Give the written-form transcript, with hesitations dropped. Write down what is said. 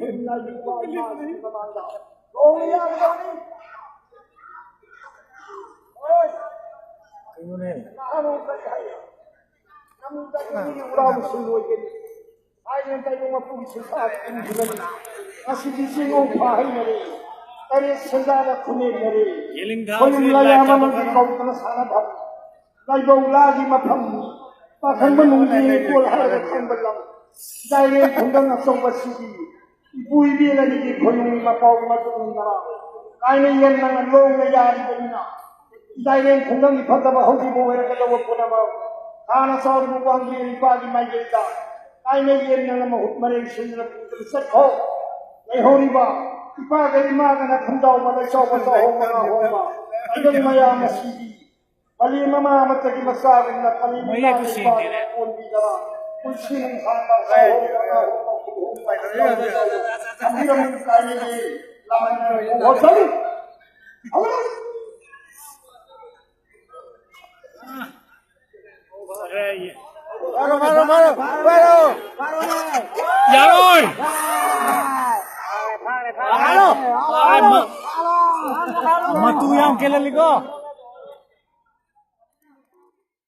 thêm là những bài mà chúng ta bàn đạo ôi ya đâu đi ôi namun saya namun saya ini udah musuh ini ayah saya mau pergi sesaat ini masih di sini upah ini dari sejarah kuning ini kuning layaman di kau tanah sana dah lagi lagi macam bahkan menunggu kual harga belang dari kundang asal bersih ibu ibu lagi di kuning macam macam mana kain yang nang long yang di mana dari kundang di pada bahu di bawah mereka jauh pun nama karena sahaja bukan di pagi malam kain yang nang mahut mereka sendiri tersekoh lehoriba ipagai makan kandau pada coba homa homa itu maya masih paling mama mata di masalah na paling maya pun bicara kucing sama homa kita mengkaji lawan hotel awal baru ya rồi mà tu yang kêu lên đi cơ